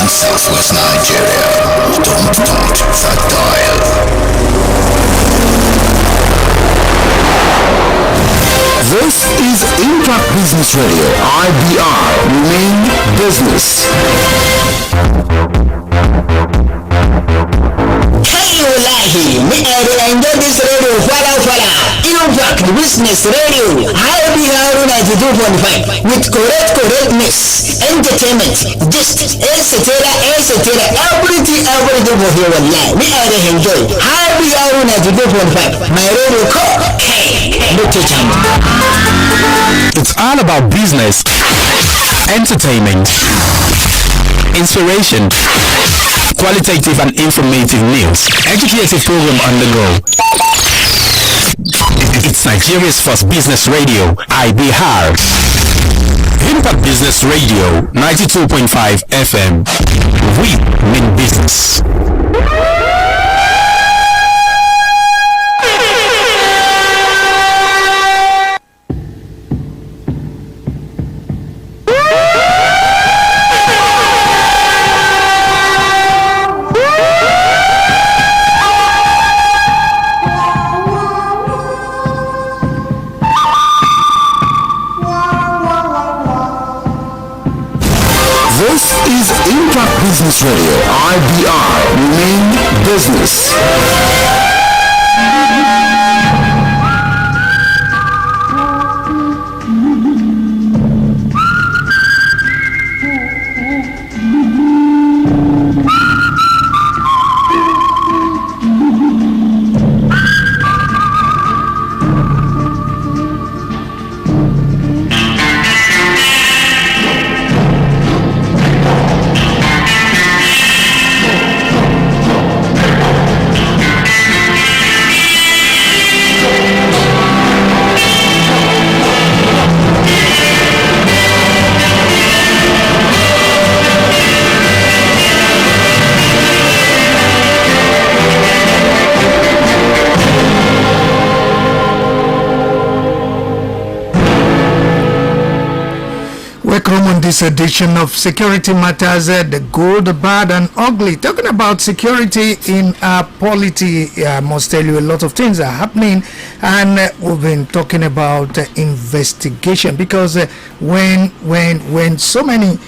Southwest Nigeria. Don't touch that dial. This is Impact Business Radio, IBR. Remain business. Wallahi, me enjoy this radio fala. Impact Business Radio, IBR 92.5 with correct mix, entertainment, gist, etc. Everything over here. Wallahi, me enjoy IBR 92.5. My radio call. It's all about business, entertainment, inspiration, qualitative and informative news, educative program on the go. It's Nigeria's first business radio, IBR. Impact Business Radio, 92.5 FM. We mean business. Impact Business Radio, IBR, remain business. This edition of Security Matters, the good, the bad, and ugly. Talking about security in our polity, I must tell you a lot of things are happening, and we've been talking about investigation because when so many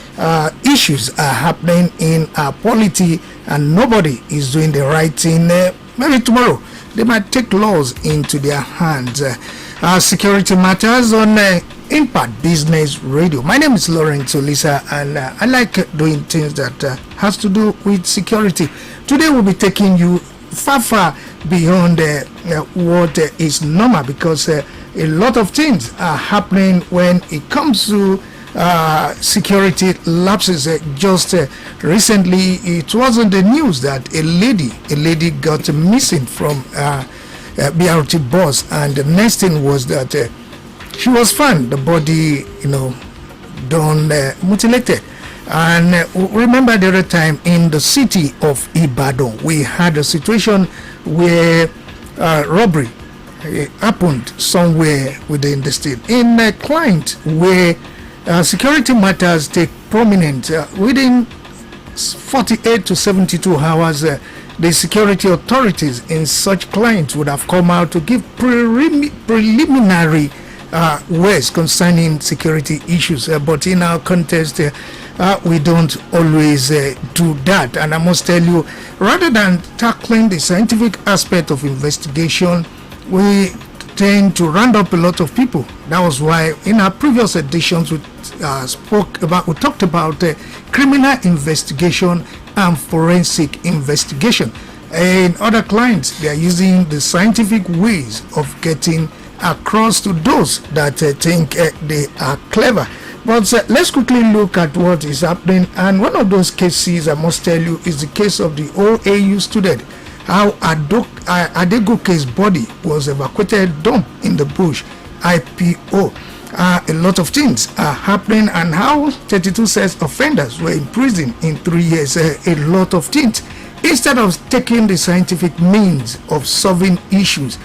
issues are happening in our polity and nobody is doing the right thing, maybe tomorrow they might take laws into their hands. Security Matters on Impact Business Radio. My name is Lawrence Olisa, and I like doing things that has to do with security. Today we'll be taking you far beyond what is normal, because a lot of things are happening when it comes to security lapses. Just recently, it was on the news that a lady got missing from BRT bus, and the next thing was that she was found, the body, done mutilated. And remember the other time in the city of Ibadan, we had a situation where robbery happened somewhere within the state. In a client where security matters take prominent, within 48 to 72 hours, the security authorities in such clients would have come out to give preliminary ways concerning security issues, but in our context we don't always do that. And I must tell you, rather than tackling the scientific aspect of investigation, we tend to round up a lot of people. That was why in our previous editions we talked about criminal investigation and forensic investigation. In other clients, they are using the scientific ways of getting across to those that think they are clever. But let's quickly look at what is happening. And one of those cases, I must tell you, is the case of the OAU student. How Adegoke's body was evacuated, dumped in the bush, IPO. A lot of things are happening, and how 32 sex offenders were imprisoned in 3 years. A lot of things. Instead of taking the scientific means of solving issues,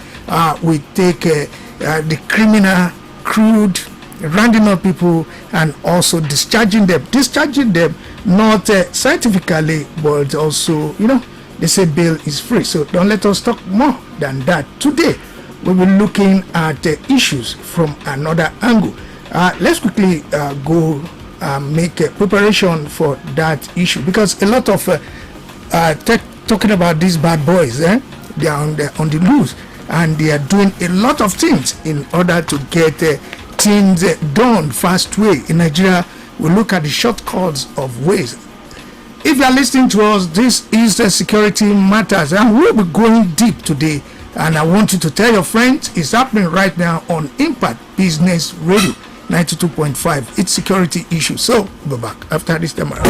we take the criminal, crude, rounding up people and also discharging them not scientifically, but also, they say bail is free. So don't let us talk more than that. Today, we will be looking at issues from another angle. Let's quickly go make a preparation for that issue, because a lot of talking about these bad boys, they are on the loose, and they are doing a lot of things in order to get things done fast way. In Nigeria, we look at the shortcuts of ways. If you are listening to us, this is the Security Matters, and we'll be going deep today. And I want you to tell your friends it's happening right now on Impact Business Radio 92.5. It's security issue. So we'll be back after this time around.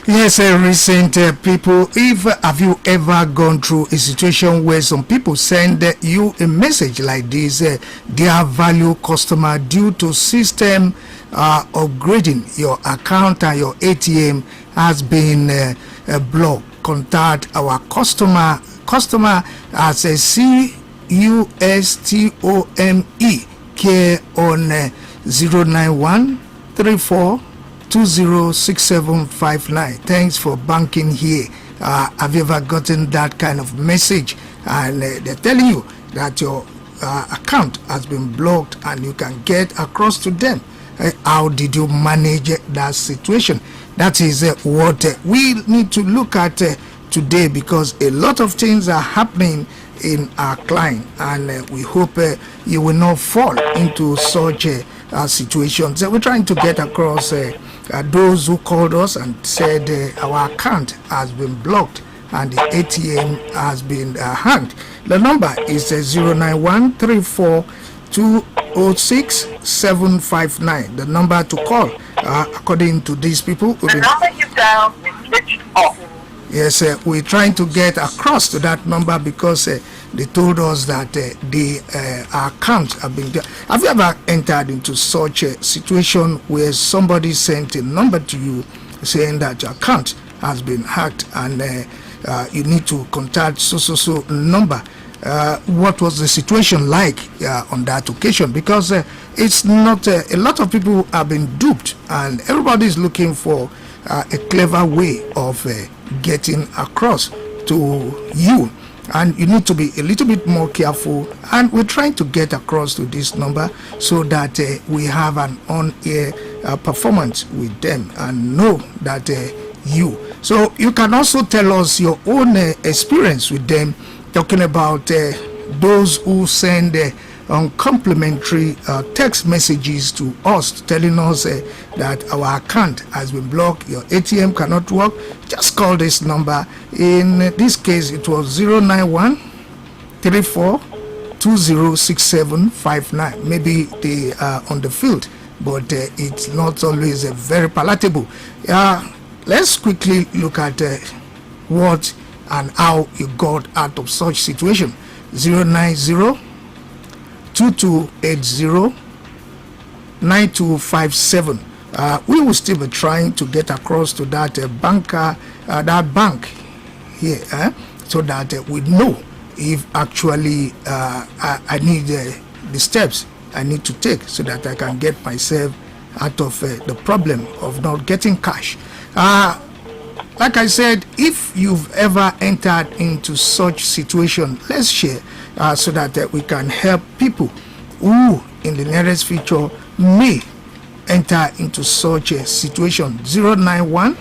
Yes, recent people, have you ever gone through a situation where some people send you a message like this, dear value customer, due to system upgrading, your account and your ATM has been blocked. Contact our customer as a CUSTOME care on 09134206759. Thanks for banking here. Have you ever gotten that kind of message? And they're telling you that your account has been blocked and you can get across to them. How did you manage that situation? That is what we need to look at today, because a lot of things are happening in our client, and we hope you will not fall into such situations. We're trying to get across those who called us and said our account has been blocked and the ATM has been hacked. The number is 09134206759. The number to call, according to these people. The number you dialed is switched off. Yes, we're trying to get across to that number because they told us that the account have been. Have you ever entered into such a situation where somebody sent a number to you saying that your account has been hacked and you need to contact so number? what was the situation like on that occasion, because it's not a lot of people have been duped, and everybody is looking for a clever way of getting across to you, and you need to be a little bit more careful. And we're trying to get across to this number so that we have an on-air performance with them and know that you. So you can also tell us your own experience with them, talking about those who send complimentary text messages to us, telling us that our account has been blocked, your ATM cannot work. Just call this number. In this case, it was 091 34 206759. Maybe they are on the field, but it's not always very palatable. Let's quickly look at what and how you got out of such situation. 090 2280 9257. We will still be trying to get across to that banker, that bank here, so that we know if actually I need the steps I need to take so that I can get myself out of the problem of not getting cash. Like I said, if you've ever entered into such situation, let's share so that we can help people who in the nearest future may enter into such a situation. 091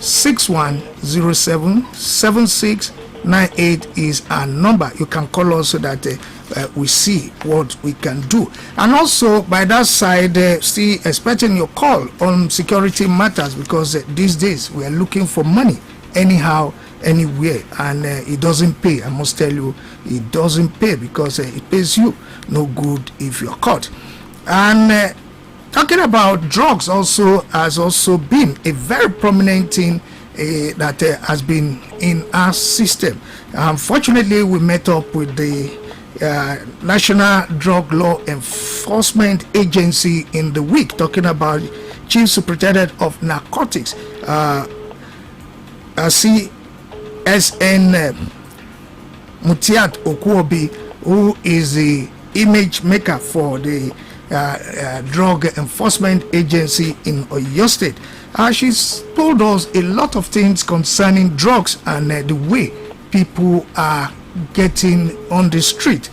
6107 7698 is our number. You can call us so that we see what we can do. And also by that side, still expecting your call on security matters, because these days we are looking for money anyhow, anywhere, and it doesn't pay. I must tell you, it doesn't pay, because it pays you no good if you're caught. And talking about drugs also has also been a very prominent thing that has been in our system. Unfortunately, we met up with the National Drug Law Enforcement Agency in the week, talking about Chief Superintendent of Narcotics, CSN Mutiat Okuobi, who is the image maker for the Drug Enforcement Agency in Oyo State. She's told us a lot of things concerning drugs and the way people are getting on the street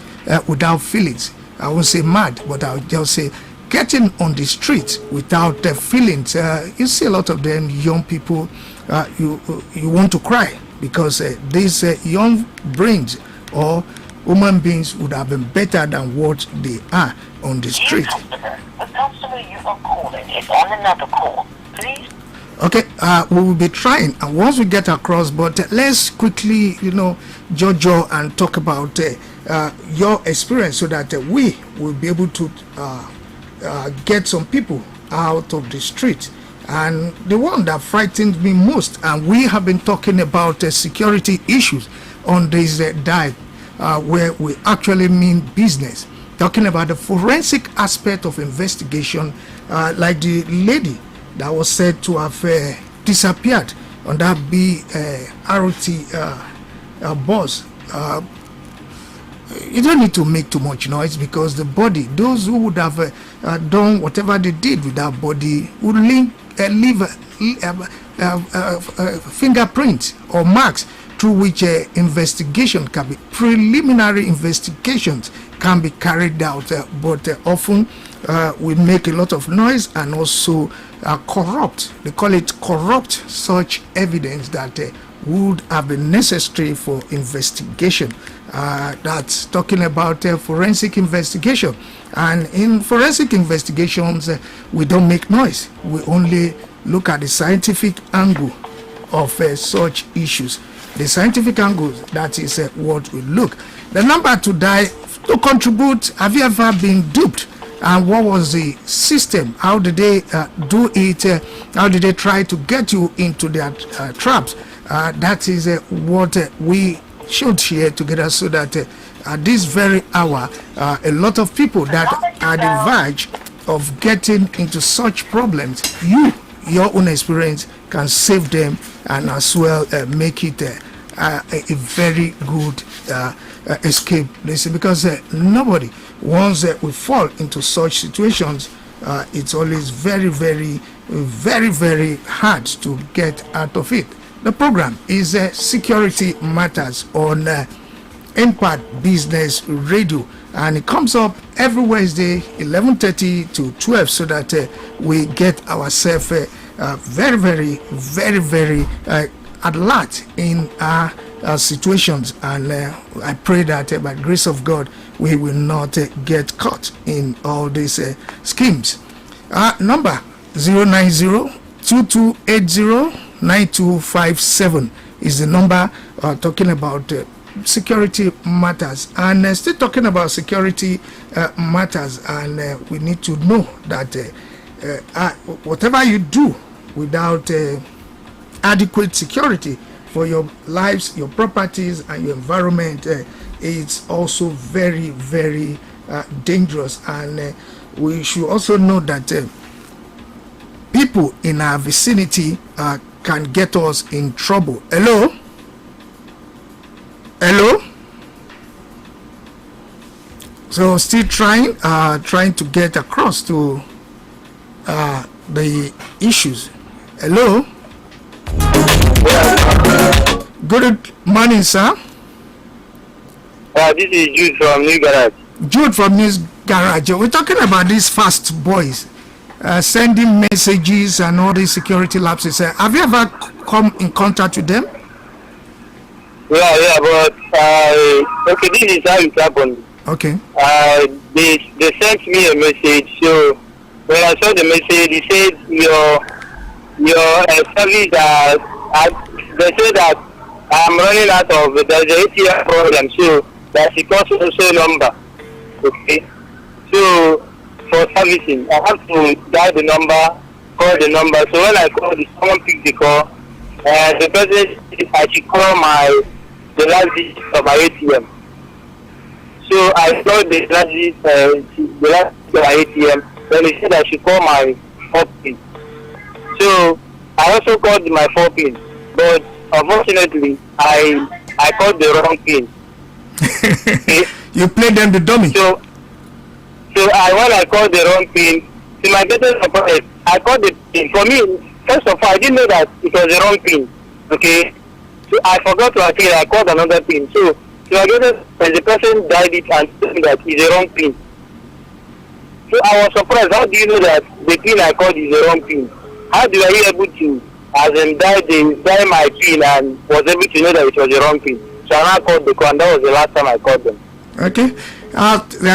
without feelings. I won't say mad, but I'll just say getting on the street without feelings. You see a lot of them young people, you want to cry, because these young brains or human beings would have been better than what they are on the street. The customer you are calling is on another call. Please. Okay, we will be trying, and once we get across, but let's quickly, Jojo, and talk about your experience so that we will be able to get some people out of the street. And the one that frightened me most, and we have been talking about security issues on this dive, where we actually mean business, talking about the forensic aspect of investigation, like the lady that was said to have disappeared on that ROT bus. You don't need to make too much noise, because the body, those who would have done whatever they did with that body, would leave fingerprints or marks through which investigation can be, preliminary investigations can be carried out, but often we make a lot of noise and also corrupt, they call it corrupt, such evidence that would have been necessary for investigation. That's talking about forensic investigation. And in forensic investigations, we don't make noise. We only look at the scientific angle of such issues. The scientific angle, that is what we look. The number to dial to contribute: have you ever been duped? And what was the system? How did they do it? How did they try to get you into their traps? That is what we should share together, so that at this very hour, a lot of people that are the verge of getting into such problems, your own experience can save them, and as well make it a very good escape. Listen, because nobody, once we fall into such situations, it's always very, very, very, very hard to get out of it. The program is Security Matters on Impact Business Radio, and it comes up every Wednesday 11:30 to 12, so that we get ourselves very, very, very, very alert in our situations, and I pray that by the grace of God we will not get caught in all these schemes. Number 090-2280-9257 is the number talking about security matters, and still talking about security matters, and we need to know that whatever you do without adequate security for your lives, your properties, and your environment, it's also very, very dangerous. And we should also know that people in our vicinity can get us in trouble. Hello? Hello? So still trying to get across to the issues. Hello? Good morning, sir. This is Jude from New Garage. Jude from New Garage. We're talking about these fast boys sending messages and all these security lapses. Have you ever come in contact with them? Yeah, but okay, this is how it happened. Okay. They sent me a message. So when I saw the message, they said your service they said that I'm running out of there's an ATM problem, so that's the also number. Okay. So for servicing, I have to dial the number, call the number. So when I call, someone picked the call, and the person said I should call the last digit of my ATM. So I called the last digit of my ATM. Then he said I should call my 4 pin. So I also called my 4 pin, but unfortunately I called the wrong pin. Okay? You played them the dummy. So when I called the wrong pin, to my better surprise, I called the pin. For me, first of all, I didn't know that it was the wrong pin. Okay, so I forgot to actually I called another pin. So I guess the person dialed it and told me that it's the wrong pin. So I was surprised. How do you know that the pin I called is the wrong pin? How do I be able to, as in dial my pin and was able to know that it was the wrong pin? So I now called the call, and that was the last time I called them. Okay.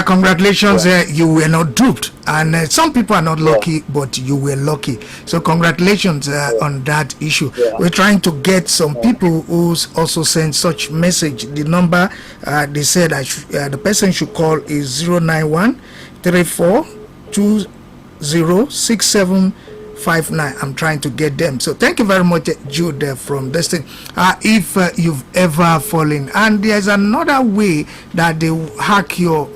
Congratulations, you were not duped, and some people are not lucky, but you were lucky. So congratulations on that issue. We're trying to get some people who also sent such message. The number they said the person should call is 091-3420-6759. I'm trying to get them. So thank you very much, Jude, from this thing. If you've ever fallen, and there's another way that they hack your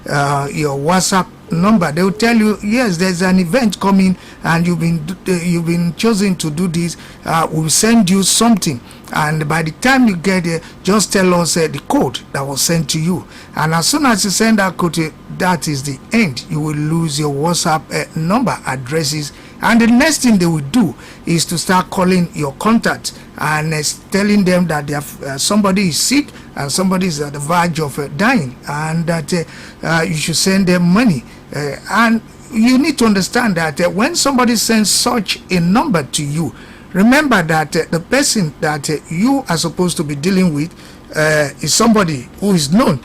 WhatsApp number. They will tell you, yes, there's an event coming, and you've been chosen to do this. We'll send you something, and by the time you get there, just tell us the code that was sent to you. And as soon as you send that code, that is the end. You will lose your WhatsApp number, addresses, and the next thing they will do is to start calling your contacts and telling them that they have, somebody is sick and somebody is at the verge of dying, and that you should send them money. And you need to understand that when somebody sends such a number to you, remember that the person that you are supposed to be dealing with is somebody who is known.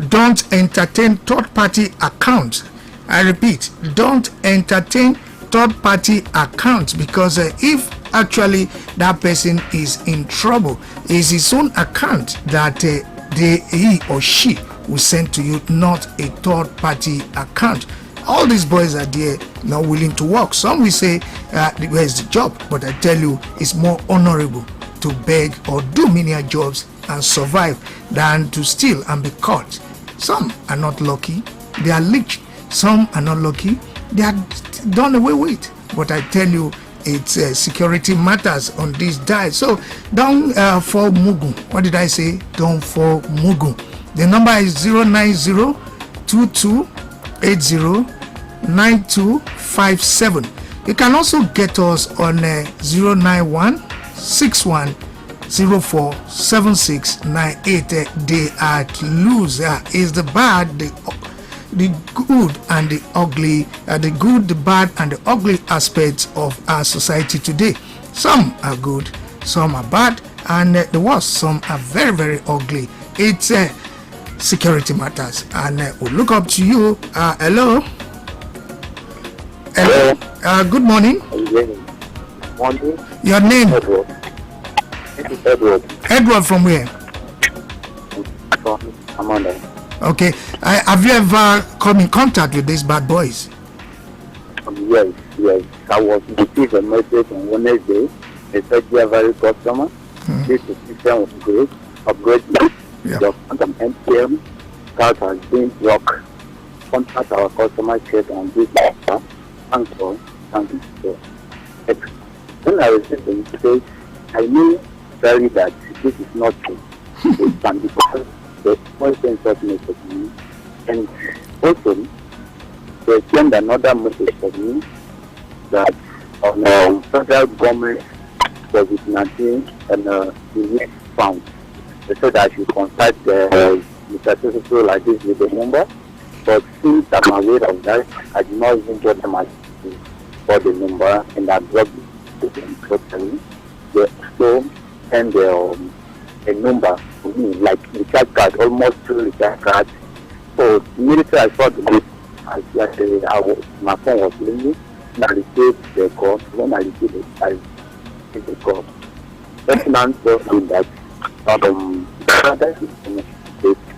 Don't entertain third-party accounts. I repeat, don't entertain third-party accounts, because if actually that person is in trouble, it's his own account that he or she will send to you, not a third-party account. All these boys are there not willing to work. Some will say, where's the job? But I tell you, it's more honorable to beg or do menial jobs and survive than to steal and be caught. Some are not lucky, they are leached. Some are not lucky, they are done away with. But I tell you, it's security matters on this diet. So don't fall mugu. What did I say? Don't fall mugu. The number is 09022809257. You can also get us on 09161047698. They are loose. Is the bad, the good and the ugly, the good, the bad and the ugly aspects of our society today. Some are good, some are bad, and the worst, some are very, very ugly. It's security matters, and we'll look up to you. Hello. Hello. Good morning. Morning. Your name? Edward. This is Edward. Edward from where? From Amanda. Okay. Have you ever come in contact with these bad boys? Yes. I was received a message on Wednesday. They said you are very customer. This system was great. Upgrade. Yeah. Your quantum MTM card has been blocked. Contact our customer care on this matter. Thank you. When I received the message, I knew very that this is not true. It can be because the person sent message to me, and also they sent another message to me that on federal government COVID-19 and the next found. They said I should contact Mr. Soso like this with the number, but since I'm aware of that, I did not even get them for the number, and I blocked it totally. They also send a number to me, like recharge card, almost 2 recharge cards. So immediately I saw the list, my phone was ringing, and I received the call. When I received it, I received the call. That man told me that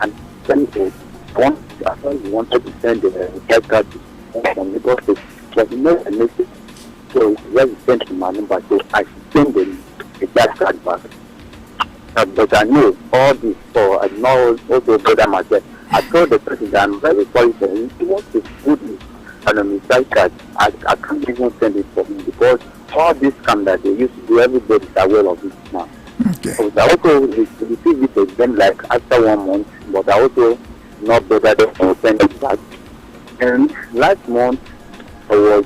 and send it. I wanted to send the recharge card to someone because it was not a message. So just sent my number, so I send the recharge card back. But I knew all this, so I know also better myself. I told the person that I'm very sorry for him. He wants to put me on a recharge card. I can't even send it for him because all this scam that they used to do, everybody is aware of it now. Okay. So I also received it again like after 1 month, but I also not better than send it back. And last month I was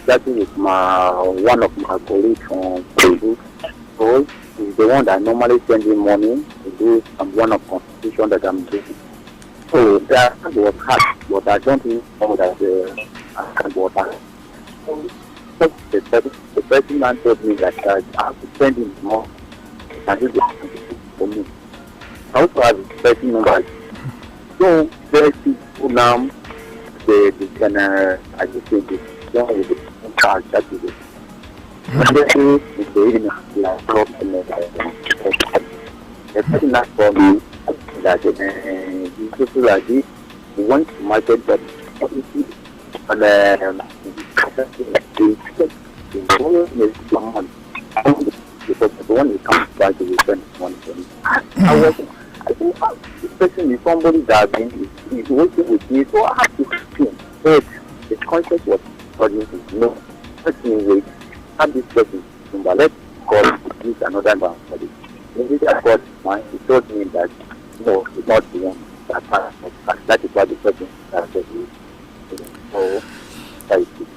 chatting with one of my colleagues on Facebook. So he's the one that normally sends me money to do one of constitution that I'm doing. So that was hard, but I don't even know that I can work hard. So the person man told me that I have to send him more and he will for me. I also have a person number. So there's people now they can I just say this one with the card chat with it. The person that for me that people like this, we want to market that and because the one who comes back to return money for me. I think this person is somebody that is working with me, so I have to him. But the concept was telling me, no, let me wait. Have this person number. Let's call this another one for this. When this I called mine, he told me that no, it's not the one that is what the person said. So that is it.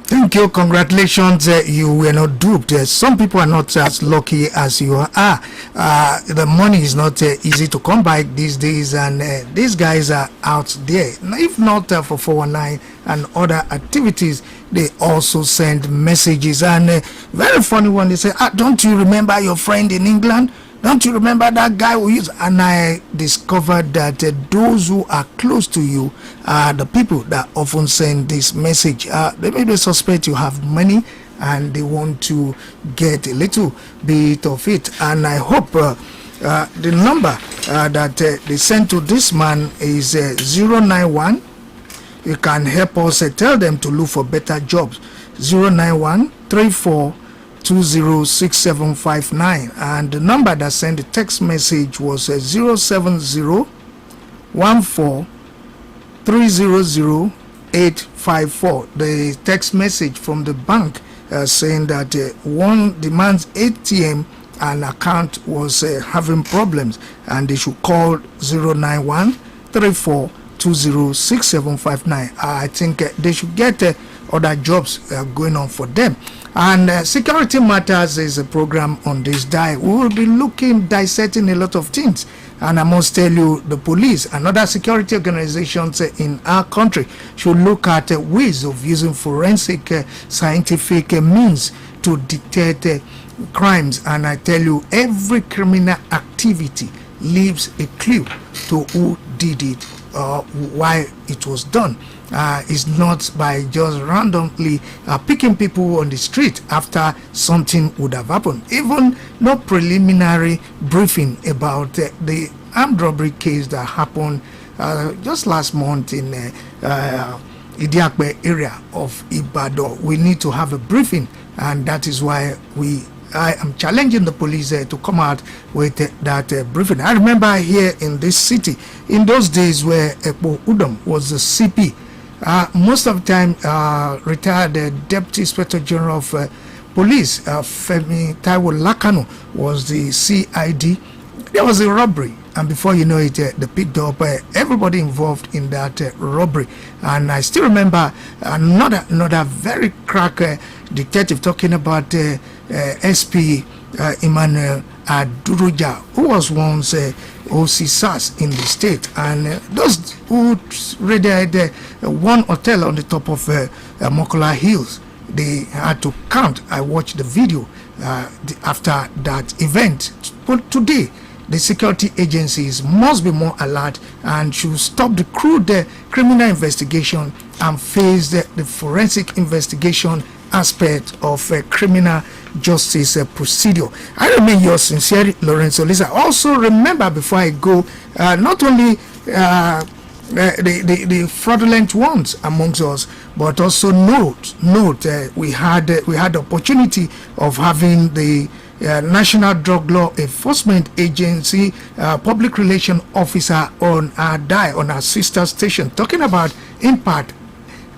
Thank you. Congratulations. You were not duped. Some people are not as lucky as you are. The money is not easy to come by these days, and these guys are out there. If not for 419 and other activities, they also send messages. And very funny one, they say, don't you remember your friend in England? Don't you remember that guy who used? And I discovered that those who are close to you are the people that often send this message. They maybe suspect you have money and they want to get a little bit of it. And I hope the number that they sent to this man is 091. You can help us tell them to look for better jobs. 09134206759, and the number that sent the text message was 07014300854. The text message from the bank saying that one demands ATM and account was having problems, and they should call 091-3420-6759. I think they should get other jobs going on for them. And Security Matters is a program on this day. We will be dissecting a lot of things. And I must tell you, the police and other security organizations in our country should look at ways of using forensic scientific means to detect crimes. And I tell you, every criminal activity leaves a clue to who did it or why it was done. It's not by just randomly picking people on the street after something would have happened. Even no preliminary briefing about the armed robbery case that happened just last month in Idiakbe area of Ibadan. We need to have a briefing, and that is why I am challenging the police to come out with that briefing. I remember here in this city, in those days where Ekpo Udom was the CP, most of the time retired Deputy Inspector General of Police, Femi Taiwo Lakano, was the CID. There was a robbery, and before you know it, they picked up everybody involved in that robbery. And I still remember another very crack detective talking about SP Emmanuel Aduruja, who was once OC SARS in the state, and those who raided one hotel on the top of Mokola Hills, they had to count. I watched the video after that event. But today, the security agencies must be more alert and should stop the crude criminal investigation and face the forensic investigation aspect of criminal justice procedure. I remain yours sincerely, Lorenzo Lisa. Also remember, before I go, not only the fraudulent ones amongst us, but also note we had the opportunity of having the National Drug Law Enforcement Agency public relation officer on our sister station, talking about Impact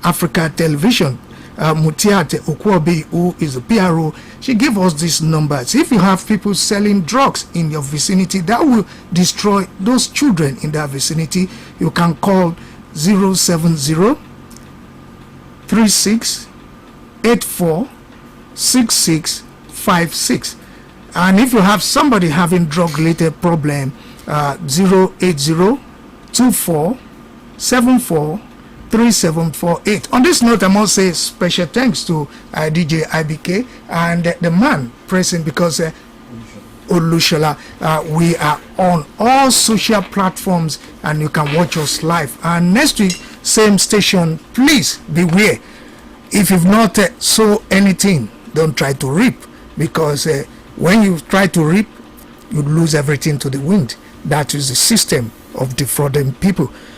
Africa Television. Mutiate Okwobi, who is a PRO, she gave us these numbers. If you have people selling drugs in your vicinity that will destroy those children in their vicinity, you can call 070-3684-6656. And if you have somebody having drug-related problem, 080-2474-3748. On this note, I must say special thanks to DJ IBK and the man present, because Olushola, we are on all social platforms and you can watch us live. And next week, same station. Please beware. If you've not sow anything, don't try to reap, because when you try to reap, you lose everything to the wind. That is the system of defrauding people.